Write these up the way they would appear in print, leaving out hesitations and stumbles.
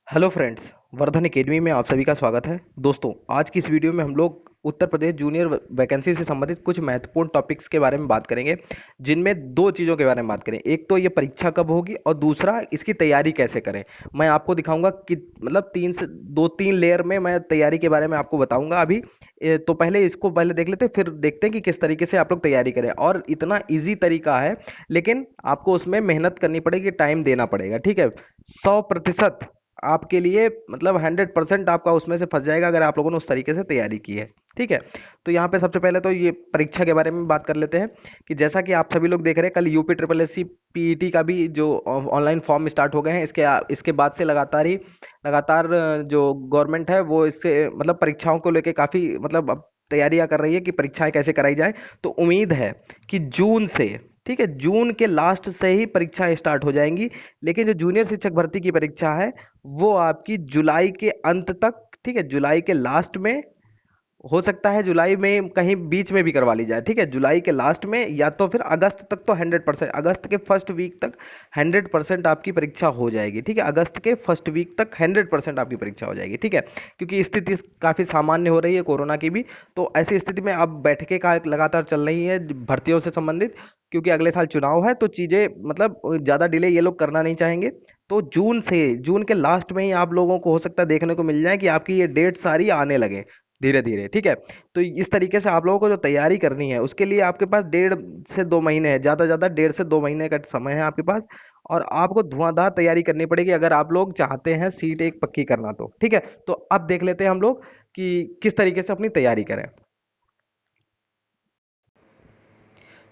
Hello friends, Vardhan academy में आप सभी का स्वागत है। दोस्तों, आज की इस वीडियो में हम लोग उत्तर प्रदेश जूनियर वैकेंसी से संबंधित कुछ महत्वपूर्ण टॉपिक्स के बारे में बात करेंगे, जिनमें दो चीज़ों के बारे में बात करें। एक तो ये परीक्षा कब होगी और दूसरा इसकी तैयारी कैसे करें। मैं आपको दिखाऊंगा कि मतलब तीन से दो तीन लेयर में मैं तैयारी के बारे में आपको बताऊंगा अभी। तो पहले इसको पहले देख लेते हैं, फिर देखते हैं कि किस तरीके से आप लोग तैयारी करें। और इतना इजी तरीका है, लेकिन आपको उसमें मेहनत करनी पड़ेगी, टाइम देना पड़ेगा। ठीक है, 100% आपके लिए मतलब 100% आपका उसमें से फंस जाएगा अगर आप लोगों ने उस तरीके से तैयारी की है। ठीक है, तो यहाँ पे सबसे पहले तो ये परीक्षा के बारे में बात कर लेते हैं कि जैसा कि आप सभी लोग देख रहे हैं, कल UP triple S C PET का भी जो ऑनलाइन फॉर्म स्टार्ट हो गए हैं। इसके बाद से लगातार जो गवर्नमेंट है वो इससे मतलब परीक्षाओं को लेके काफ़ी मतलब अब तैयारियां कर रही है कि परीक्षाएं कैसे कराई जाए। तो उम्मीद है कि जून से, ठीक है, जून के लास्ट से ही परीक्षाएं स्टार्ट हो जाएंगी। लेकिन जो जूनियर शिक्षक भर्ती की परीक्षा है वो आपकी जुलाई के अंत तक, ठीक है, जुलाई के लास्ट में हो सकता है, जुलाई में कहीं बीच में भी करवा ली जाए। ठीक है, जुलाई के लास्ट में या तो फिर अगस्त तक, तो 100% अगस्त के फर्स्ट वीक तक 100% आपकी परीक्षा हो जाएगी। ठीक है, अगस्त के फर्स्ट वीक तक 100% आपकी परीक्षा हो जाएगी। ठीक है, क्योंकि स्थिति काफ़ी सामान्य हो रही है कोरोना की भी। तो ऐसी स्थिति में अब बैठकें का लगातार चल रही है भर्तियों से संबंधित, क्योंकि अगले साल चुनाव है। तो चीज़ें मतलब ज़्यादा डिले ये लोग करना नहीं चाहेंगे। तो जून के लास्ट में ही आप लोगों को हो सकता है देखने को मिल जाए कि आपकी ये डेट सारी आने लगे धीरे धीरे। ठीक है, तो इस तरीके से आप लोगों को जो तैयारी करनी है उसके लिए आपके पास 1.5 से 2 महीने है, ज़्यादा ज़्यादा 1.5 से 2 महीने का समय है आपके पास। और आपको धुआंधार तैयारी करनी पड़ेगी अगर आप लोग चाहते हैं सीट एक पक्की करना। तो ठीक है, तो अब देख लेते हैं हम लोग कि किस तरीके से अपनी तैयारी करें।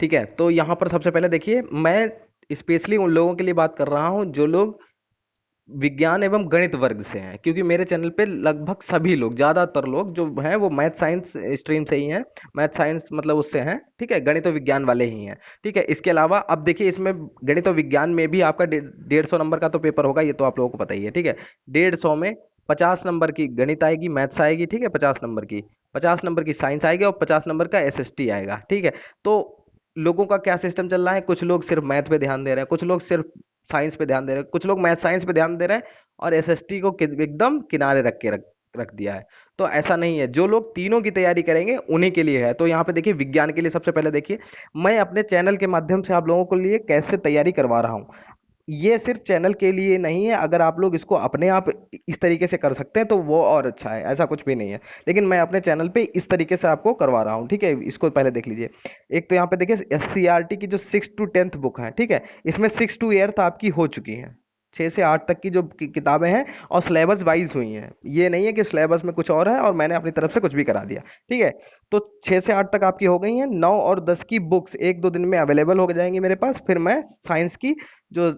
ठीक है, तो यहाँ पर सबसे पहले देखिए, मैं स्पेशली उन लोगों के लिए बात कर रहा हूँ जो लोग विज्ञान एवं गणित वर्ग से हैं, क्योंकि मेरे चैनल पे लगभग सभी लोग, ज्यादातर लोग जो हैं वो मैथ साइंस स्ट्रीम से ही हैं। मैथ साइंस मतलब उससे हैं। ठीक है, गणित और विज्ञान वाले ही हैं। ठीक है, इसके अलावा अब देखिए, इसमें गणित और विज्ञान में भी आपका 150 नंबर का तो पेपर होगा, ये तो आप लोगों को पता ही है। ठीक है, 150 में 50 नंबर की गणित आएगी, मैथ्स आएगी। ठीक है, 50 नंबर की, 50 नंबर की साइंस आएगी और 50 नंबर का एसएसटी आएगा। ठीक है, तो लोगों का क्या सिस्टम चल रहा है, कुछ लोग सिर्फ मैथ पे ध्यान दे रहे हैं, कुछ लोग सिर्फ साइंस पे ध्यान दे रहे हैं, कुछ लोग मैथ साइंस पे ध्यान दे रहे हैं और एसएसटी को एकदम किनारे रख दिया है। तो ऐसा नहीं है, जो लोग तीनों की तैयारी करेंगे उन्हीं के लिए है। तो यहाँ पे देखिए, विज्ञान के लिए सबसे पहले देखिए, मैं अपने चैनल के माध्यम से आप लोगों के लिए कैसे तैयारी करवा रहा हूँ। ये सिर्फ चैनल के लिए नहीं है, अगर आप लोग इसको अपने आप इस तरीके से कर सकते हैं तो वो और अच्छा है, ऐसा कुछ भी नहीं है। लेकिन मैं अपने चैनल पे इस तरीके से आपको करवा रहा हूँ। ठीक है, इसको पहले देख लीजिए। एक तो यहाँ पे देखिए, एससीईआरटी की जो 6 to 10th बुक है, ठीक है, इसमें 6 to 8th आपकी हो चुकी है। 6 से 8 तक की जो किताबें हैं और सिलेबस वाइज हुई हैं। ये नहीं है कि सिलेबस में कुछ और है और मैंने अपनी तरफ से कुछ भी करा दिया। ठीक है, तो 6 से 8 तक आपकी हो गई हैं। 9 और 10 की बुक्स 1-2 दिन में अवेलेबल हो जाएंगी मेरे पास। फिर मैं साइंस की जो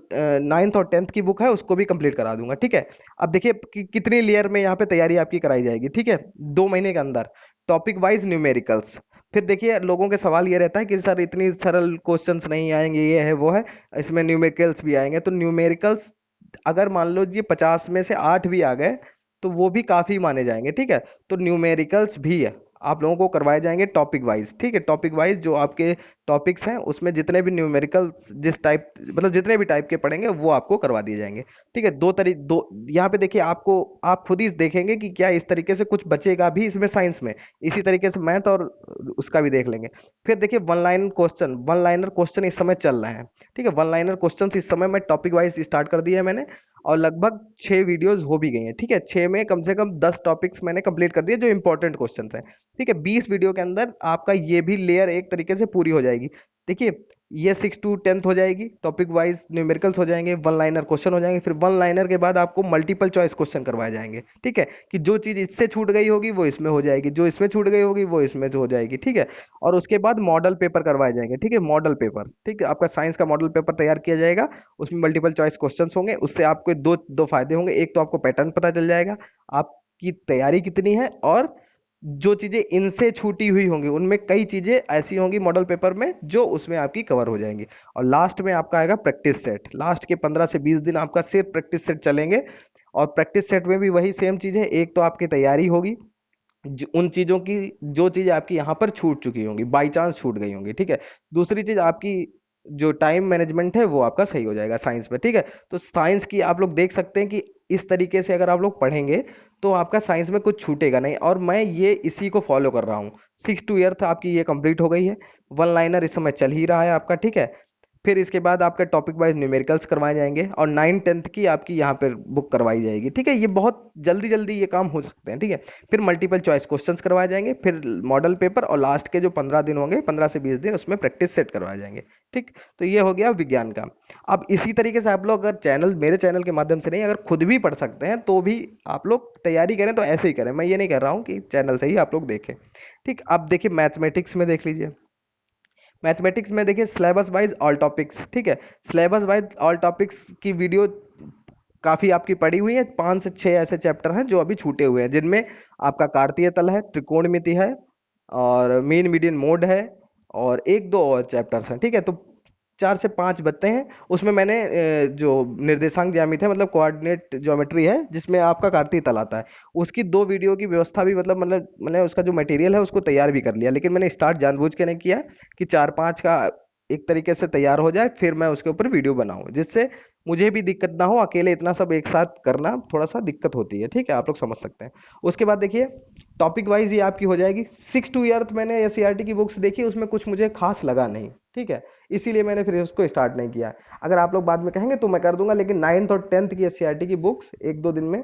9th और 10th की बुक है उसको भी कंप्लीट करा दूंगा। ठीक है, अब देखिए कि कितनी लेयर में यहाँ पे तैयारी आपकी कराई जाएगी। ठीक है, 2 महीने के अंदर टॉपिक वाइज न्यूमेरिकल्स। फिर देखिए, लोगों के सवाल ये रहता है कि सर इतनी सरल क्वेश्चंस नहीं आएंगे, ये है वो है, इसमें न्यूमेरिकल्स भी आएंगे। तो न्यूमेरिकल्स अगर मान लो जी 50 में से 8 भी आ गए तो वो भी काफी माने जाएंगे। ठीक है, तो न्यूमेरिकल्स भी है आप लोगों को करवाए जाएंगे टॉपिक वाइज। ठीक है, टॉपिक वाइज जो आपके टॉपिक्स हैं उसमें जितने भी न्यूमेरिकल जिस टाइप मतलब जितने भी टाइप के पढ़ेंगे वो आपको करवा दिए जाएंगे। ठीक है, दो यहाँ पे देखिए, आपको आप खुद ही देखेंगे कि क्या इस तरीके से कुछ बचेगा भी इसमें साइंस में। इसी तरीके से मैथ और उसका भी देख लेंगे। फिर देखिए, वन लाइनर क्वेश्चन इस समय चल रहे हैं। ठीक है, वन लाइनर क्वेश्चन इस समय मैं टॉपिक वाइज स्टार्ट कर दिया है मैंने, और लगभग 6 वीडियोस हो भी गई हैं। ठीक है, 6 में कम से कम 10 टॉपिक्स मैंने कंप्लीट कर दिए जो इंपॉर्टेंट क्वेश्चन थे। ठीक है, 20 वीडियो के अंदर आपका ये भी लेयर एक तरीके से पूरी हो जाएगी। देखिए, ये 6 to 10th हो जाएगी, टॉपिक वाइज न्यूमेरिकल्स हो जाएंगे, वन लाइनर क्वेश्चन हो जाएंगे। फिर वन लाइनर के बाद आपको मल्टीपल चॉइस क्वेश्चन करवाए जाएंगे। ठीक है, कि जो चीज इससे छूट गई होगी वो इसमें हो जाएगी, जो इसमें छूट गई होगी वो इसमें हो जाएगी। ठीक है, और उसके बाद मॉडल पेपर करवाए जाएंगे। ठीक है, मॉडल पेपर, ठीक है, आपका साइंस का मॉडल पेपर तैयार किया जाएगा। उसमें मल्टीपल चॉइस क्वेश्चंस होंगे। उससे आपको दो दो फायदे होंगे। एक तो आपको पैटर्न पता चल जाएगा, आपकी तैयारी कितनी है, और जो चीजें इनसे छूटी हुई होंगी उनमें कई चीजें ऐसी होंगी मॉडल पेपर में जो उसमें आपकी कवर हो जाएंगी। और लास्ट में आपका आएगा प्रैक्टिस सेट। लास्ट के 15 से 20 दिन आपका सिर्फ प्रैक्टिस सेट चलेंगे। और प्रैक्टिस सेट में भी वही सेम चीज है। एक तो आपकी तैयारी होगी, उन चीजों की जो चीज आपकी यहाँ पर छूट चुकी होंगी, बाई चांस छूट गई होंगी। ठीक है, दूसरी चीज आपकी जो टाइम मैनेजमेंट है वो आपका सही हो जाएगा साइंस में। ठीक है, तो साइंस की आप लोग देख सकते हैं कि इस तरीके से अगर आप लोग पढ़ेंगे तो आपका साइंस में कुछ छूटेगा नहीं। और मैं ये इसी को फॉलो कर रहा हूँ। 6 to 8 आपकी ये कंप्लीट हो गई है। वन लाइनर इस समय चल ही रहा है आपका, ठीक है। फिर इसके बाद आपका टॉपिक वाइज न्यूमेरिकल्स करवाए जाएंगे और 9 10th की आपकी यहाँ पर बुक करवाई जाएगी, ठीक है। ये बहुत जल्दी जल्दी ये काम हो सकते हैं, ठीक है। फिर मल्टीपल चॉइस क्वेश्चंस करवाए जाएंगे, फिर मॉडल पेपर, और लास्ट के जो 15 दिन होंगे, 15 से 20 दिन, उसमें प्रैक्टिस सेट करवाए जाएंगे, ठीक। तो ये हो गया विज्ञान का। अब इसी तरीके से आप लोग अगर मेरे चैनल के माध्यम से नहीं, अगर खुद भी पढ़ सकते हैं तो भी आप लोग तैयारी करें तो ऐसे ही करें। मैं ये नहीं कह रहा हूँ कि चैनल से ही आप लोग देखें, ठीक। अब देखिए मैथमेटिक्स में देख लीजिए। मैथमेटिक्स में देखिए सिलेबस वाइज ऑल टॉपिक्स, ठीक है। सिलेबस वाइज ऑल टॉपिक्स की वीडियो काफी आपकी पड़ी हुई है। 5 से 6 ऐसे चैप्टर हैं जो अभी छूटे हुए हैं, जिनमें आपका कार्तीय तल है, त्रिकोणमिति है, और मीन मीडियन मोड है, और एक दो और चैप्टर्स हैं, ठीक है। तो 4 से 5 बचते हैं। उसमें मैंने जो निर्देशांक ज्यामिति है, मतलब कोऑर्डिनेट ज्योमेट्री है, जिसमें आपका कार्तीय तल आता है, उसकी 2 वीडियो की व्यवस्था भी, मतलब मैंने उसका जो मटेरियल है उसको तैयार भी कर लिया। लेकिन मैंने स्टार्ट जानबूझ के नहीं किया कि 4 5 का एक तरीके से तैयार हो जाए, फिर मैं उसके ऊपर वीडियो बनाऊं, जिससे मुझे भी दिक्कत ना हो। अकेले इतना सब एक साथ करना थोड़ा सा दिक्कत होती है, ठीक है, आप लोग समझ सकते हैं। उसके बाद देखिए टॉपिक वाइज ये आपकी हो जाएगी। 6 to 8 मैंने एससीईआरटी की बुक्स देखी, उसमें कुछ मुझे खास लगा नहीं, ठीक है, इसीलिए मैंने फिर उसको स्टार्ट नहीं किया। अगर आप लोग बाद में कहेंगे तो मैं कर दूंगा, लेकिन 9th और 10th की एससीईआरटी की बुक्स 1 2 दिन में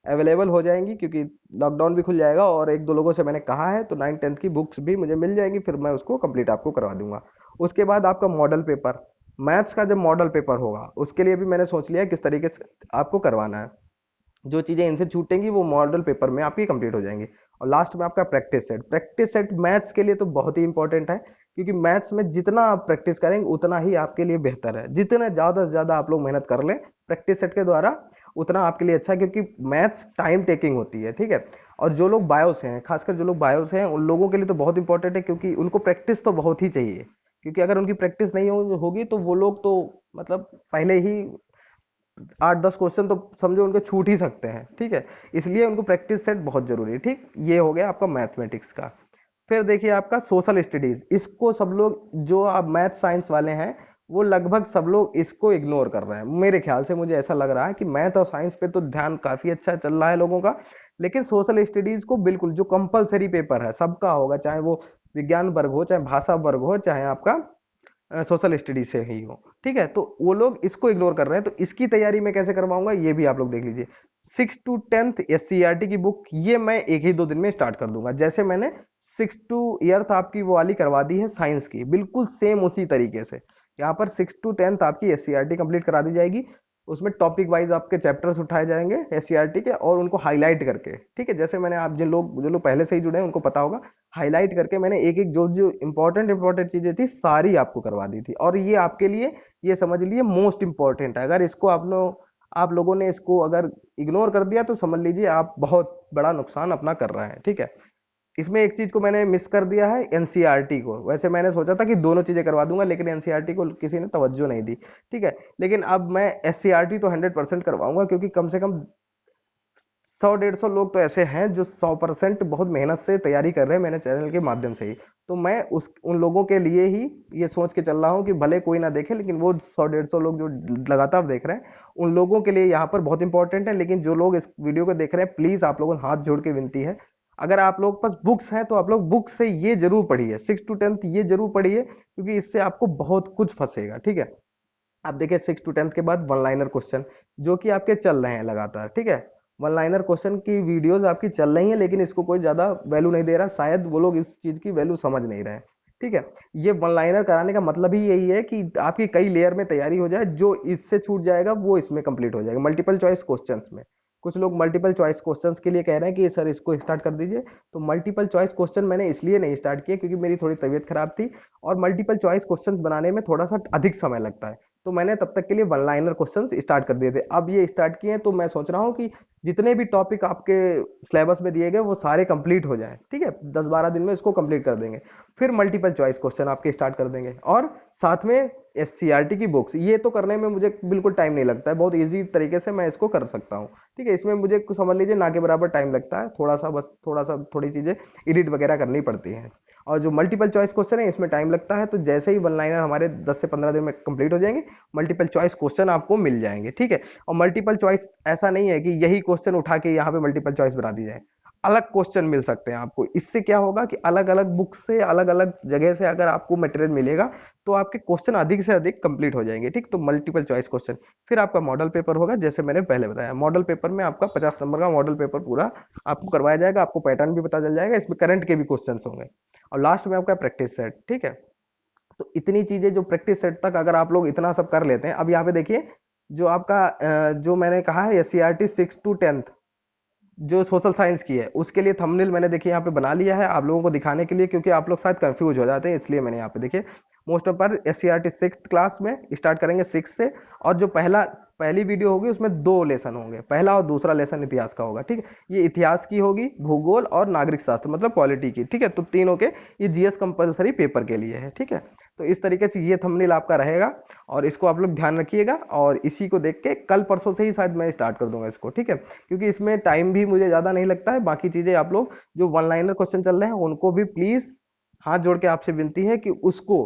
अवेलेबल हो जाएंगी, क्योंकि लॉकडाउन भी खुल जाएगा, और एक दो लोगों से मैंने कहा है, तो 9th 10th की बुक्स भी मुझे मिल जाएंगी, फिर मैं उसको कंप्लीट आपको करवा दूंगा। उसके बाद आपका मॉडल पेपर, मैथ्स का जब मॉडल पेपर होगा उसके लिए भी मैंने सोच लिया है किस तरीके से आपको करवाना है। जो चीजें इनसे छूटेंगी वो मॉडल पेपर में आपकी कंप्लीट हो जाएंगी। और लास्ट में आपका practice set. Practice set maths के लिए तो बहुत ही इंपॉर्टेंट है, क्योंकि मैथ्स में जितना आप प्रैक्टिस करेंगे उतना ही आपके लिए बेहतर है। जितना ज्यादा से ज्यादा आप लोग मेहनत कर लें प्रैक्टिस सेट के द्वारा, उतना आपके लिए अच्छा है, क्योंकि मैथ्स टाइम टेकिंग होती है, ठीक है। और जो लोग बायो से हैं, खासकर जो लोग बायो से हैं, उन लोगों के लिए तो बहुत इंपॉर्टेंट है, क्योंकि उनको प्रैक्टिस तो बहुत ही चाहिए। क्योंकि अगर उनकी प्रैक्टिस नहीं होगी तो वो लोग तो मतलब पहले ही 8 10 क्वेश्चन तो समझो उनके छूट ही सकते हैं, ठीक है। इसलिए उनको प्रैक्टिस सेट बहुत जरूरी है, ठीक। ये हो गया आपका मैथमेटिक्स का। फिर देखिए आपका सोशल स्टडीज। इसको सब लोग जो आप मैथ साइंस वाले हैं, वो लगभग सब लोग इसको इग्नोर कर रहे हैं मेरे ख्याल से। मुझे ऐसा लग रहा है कि मैथ और साइंस पे तो ध्यान काफी अच्छा चल रहा है लोगों का, लेकिन सोशल स्टडीज को बिल्कुल, जो कंपलसरी पेपर है सबका होगा, चाहे वो विज्ञान वर्ग हो, चाहे भाषा वर्ग हो, चाहे आपका सोशल स्टडी से ही हो, ठीक है। तो वो लोग इसको इग्नोर कर रहे हैं। तो इसकी तैयारी मैं कैसे करवाऊंगा ये भी आप लोग देख लीजिए। 6 to 10th एससीईआरटी की बुक ये मैं एक ही 2 दिन में स्टार्ट कर दूंगा। जैसे मैंने 6 to 8 आपकी वो वाली करवा दी है साइंस की, बिल्कुल सेम उसी तरीके से यहाँ पर 6 to 10th आपकी एससीईआरटी कंप्लीट करा दी जाएगी। उसमें टॉपिक वाइज आपके चैप्टर्स उठाए जाएंगे एससीईआरटी के, और उनको हाईलाइट करके, ठीक है। जैसे मैंने आप जो लोग पहले से ही जुड़े हैं उनको पता होगा, हाईलाइट करके मैंने एक एक जो जो इंपॉर्टेंट चीजें थी सारी आपको करवा दी थी। और ये आपके लिए, ये समझ लिए मोस्ट इंपॉर्टेंट है। अगर इसको आप लोगों ने इसको अगर इग्नोर कर दिया तो समझ लीजिए आप बहुत बड़ा नुकसान अपना कर रहे हैं, ठीक है। इसमें एक चीज को मैंने मिस कर दिया है, एनसीईआरटी को। वैसे मैंने सोचा था कि दोनों चीजें करवा दूंगा, लेकिन एनसीईआरटी को किसी ने तवज्जो नहीं दी, ठीक है। लेकिन अब मैं एससीईआरटी तो 100% करवाऊंगा, क्योंकि कम से कम 100 150 लोग तो ऐसे हैं जो 100% बहुत मेहनत से तैयारी कर रहे हैं मेरे चैनल के माध्यम से ही। तो मैं उन लोगों के लिए ही ये सोच के चल रहा हूँ कि भले कोई ना देखे, लेकिन वो 100 150 लोग जो लगातार देख रहे हैं उन लोगों के लिए यहाँ पर बहुत इंपॉर्टेंट है। लेकिन जो लोग इस वीडियो को देख रहे हैं, प्लीज आप लोगों ने हाथ जोड़ के विनती है, अगर आप लोग पास बुक्स हैं तो आप लोग बुक से ये जरूर पढ़िए, 6 to 10th ये जरूर पढ़िए, क्योंकि इससे आपको बहुत कुछ फंसेगा, ठीक है। आप देखिए 6 to 10th के बाद वन लाइनर क्वेश्चन जो कि आपके चल रहे हैं लगातार, ठीक है। वन लाइनर क्वेश्चन की वीडियोस आपकी चल रही हैं, लेकिन इसको कोई ज्यादा वैल्यू नहीं दे रहा, शायद वो लोग इस चीज की वैल्यू समझ नहीं रहे हैं, ठीक है। ये वन लाइनर कराने का मतलब ही यही है कि आपकी कई लेयर में तैयारी हो जाए, जो इससे छूट जाएगा वो इसमें कंप्लीट हो जाएगा मल्टीपल चॉइस क्वेश्चन में। कुछ लोग मल्टीपल चॉइस क्वेश्चंस के लिए कह रहे हैं कि सर इसको स्टार्ट कर दीजिए। तो मल्टीपल चॉइस क्वेश्चन मैंने इसलिए नहीं स्टार्ट किया क्योंकि मेरी थोड़ी तबीयत खराब थी, और मल्टीपल चॉइस क्वेश्चंस बनाने में थोड़ा सा अधिक समय लगता है। तो मैंने तब तक के लिए वन लाइनर क्वेश्चंस स्टार्ट कर दिए थे। अब ये स्टार्ट किए हैं, तो मैं सोच रहा हूँ कि जितने भी टॉपिक आपके सिलेबस में दिए गए वो सारे कंप्लीट हो जाएं, ठीक है। 10 12 दिन में इसको कंप्लीट कर देंगे। फिर मल्टीपल चॉइस क्वेश्चन आपके स्टार्ट कर देंगे, और साथ में एससीईआरटी की बुक्स। ये तो करने में मुझे बिल्कुल टाइम नहीं लगता है, बहुत इजी तरीके से मैं इसको कर सकता हूँ, ठीक है। इसमें मुझे कुछ समझ लीजिए ना के बराबर टाइम लगता है, थोड़ा सा, बस थोड़ा सा थोड़ी चीजें एडिट वगैरह करनी पड़ती हैं। और जो मल्टीपल चॉइस क्वेश्चन है इसमें टाइम लगता है, तो जैसे ही वन लाइनर हमारे 10 से 15 दिन में कंप्लीट हो जाएंगे, मल्टीपल चॉइस क्वेश्चन आपको मिल जाएंगे, ठीक है। और मल्टीपल चॉइस ऐसा नहीं है कि यही क्वेश्चन उठा के यहाँ पे मल्टीपल चॉइस बना दी जाए, अलग क्वेश्चन मिल सकते हैं आपको। इससे क्या होगा कि अलग अलग बुक से, अलग अलग जगह से अगर आपको मटेरियल मिलेगा तो आपके क्वेश्चन अधिक से अधिक कंप्लीट हो जाएंगे, ठीक। तो मल्टीपल चॉइस क्वेश्चन, फिर आपका मॉडल पेपर होगा, जैसे मैंने पहले बताया मॉडल पेपर में आपका 50 नंबर का मॉडल पेपर पूरा आपको करवाया जाएगा, आपको पैटर्न भी पता चल जाएगा, इसमें करंट के भी क्वेश्चन होंगे, और लास्ट में आपका प्रैक्टिस सेट, ठीक है। तो इतनी चीजें जो प्रैक्टिस सेट तक अगर आप लोग इतना सब कर लेते हैं, अब यहाँ पे देखिए जो आपका जो मैंने कहा है एससीईआरटी 6 to 10 जो सोशल साइंस की है, उसके लिए थंबनेल मैंने देखिए यहाँ पे बना लिया है आप लोगों को दिखाने के लिए, क्योंकि आप लोग शायद कंफ्यूज हो जाते हैं, इसलिए मैंने यहाँ पे देखिए मोस्ट ऑफ पर एससीईआरटी 6th क्लास में स्टार्ट करेंगे 6 से, और जो पहली वीडियो होगी उसमें 2 लेसन होंगे, पहला और दूसरा लेसन इतिहास का होगा, ठीक है। ये इतिहास की होगी, भूगोल और नागरिक शास्त्र मतलब पॉलिटी की, ठीक है। तो तीनों के ये जीएस कंपलसरी पेपर के लिए है, ठीक है। तो इस तरीके से ये थंबनेल आपका रहेगा, और इसको आप लोग ध्यान रखिएगा, और इसी को देख के कल परसों से ही शायद मैं स्टार्ट कर दूंगा इसको, ठीक है, क्योंकि इसमें टाइम भी मुझे ज्यादा नहीं लगता है। बाकी चीजें आप लोग जो वन लाइनर क्वेश्चन चल रहे हैं उनको भी प्लीज हाथ जोड़ के आपसे विनती है कि उसको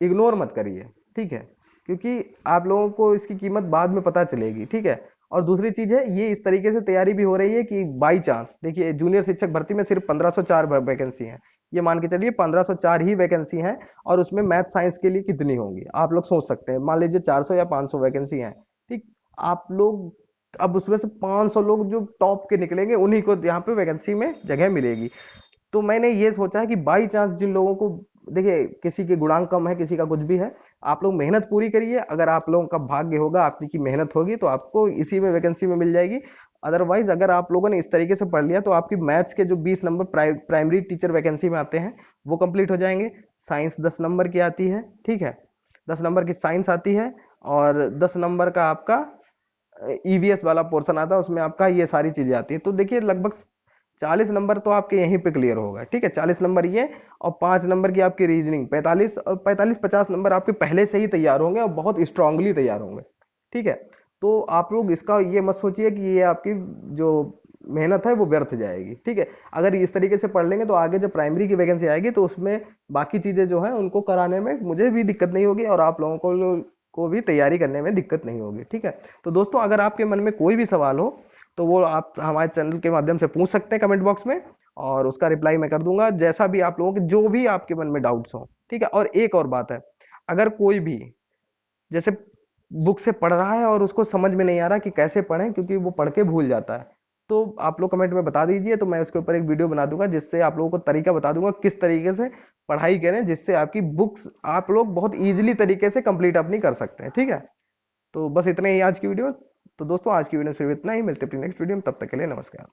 इग्नोर मत करिए, ठीक है, क्योंकि आप लोगों को इसकी कीमत बाद में पता चलेगी, ठीक है। और दूसरी चीज है, ये इस तरीके से तैयारी भी हो रही है कि बाई चांस देखिए जूनियर शिक्षक भर्ती में सिर्फ 1504 वैकेंसी है, ये मान के चलिए 1504 ही वैकेंसी है, और उसमें मैथ साइंस के लिए कितनी होंगी आप लोग सोच सकते हैं, मान लीजिए 400 या 500 वैकेंसी है, ठीक। आप लोग अब उसमें से 500 लोग जो टॉप के निकलेंगे उन्हीं को यहाँ पे वैकेंसी में जगह मिलेगी। तो मैंने ये सोचा है कि बाई चांस जिन लोगों को, देखिए किसी के गुणांक कम है, किसी का कुछ भी है, आप लोग मेहनत पूरी करिए, अगर आप लोगों का भाग्य होगा, आपकी मेहनत होगी तो आपको इसी में वैकेंसी में मिल जाएगी। अदरवाइज अगर आप लोगों ने इस तरीके से पढ़ लिया तो आपकी मैथ्स के जो 20 नंबर प्राइमरी टीचर वैकेंसी में आते हैं वो कंप्लीट हो जाएंगे, साइंस 10 नंबर की आती है, ठीक है, 10 नंबर की साइंस आती है, और 10 नंबर का आपका ईवीएस वाला पोर्शन आता है, उसमें आपका ये सारी चीजें आती है। तो देखिए लगभग 40 नंबर तो आपके यहीं पे क्लियर होगा, ठीक है, 40 नंबर ये, और 5 नंबर की आपकी रीजनिंग 45, और 45-50 नंबर आपके पहले से ही तैयार होंगे और बहुत स्ट्रांगली तैयार होंगे, ठीक है। तो आप लोग इसका ये मत सोचिए कि ये आपकी जो मेहनत है वो व्यर्थ जाएगी, ठीक है। अगर इस तरीके से पढ़ लेंगे तो आगे जब प्राइमरी की वैकेंसी आएगी तो उसमें बाकी चीजें जो है उनको कराने में मुझे भी दिक्कत नहीं होगी, और आप लोगों को भी तैयारी करने में दिक्कत नहीं होगी, ठीक है। तो दोस्तों अगर आपके मन में कोई भी सवाल हो तो वो आप हमारे चैनल के माध्यम से पूछ सकते हैं कमेंट बॉक्स में, और उसका रिप्लाई मैं कर दूंगा, जैसा भी आप लोगों के जो भी आपके मन में डाउट्स हो, ठीक है। और एक और बात है, अगर कोई भी जैसे बुक से पढ़ रहा है और उसको समझ में नहीं आ रहा कि कैसे पढ़ें, क्योंकि वो पढ़ के भूल जाता है, तो आप लोग कमेंट में बता दीजिए, तो मैं उसके ऊपर एक वीडियो बना दूंगा जिससे आप लोगों को तरीका बता दूंगा किस तरीके से पढ़ाई करें, जिससे आपकी बुक्स आप लोग बहुत इजीली तरीके से कंप्लीट अपनी कर सकते हैं, ठीक है। तो बस इतना ही आज की वीडियो। तो दोस्तों आज की वीडियो में सिर्फ इतना ही, मिलते हैं अपनी नेक्स्ट वीडियो में, तब तक के लिए नमस्कार।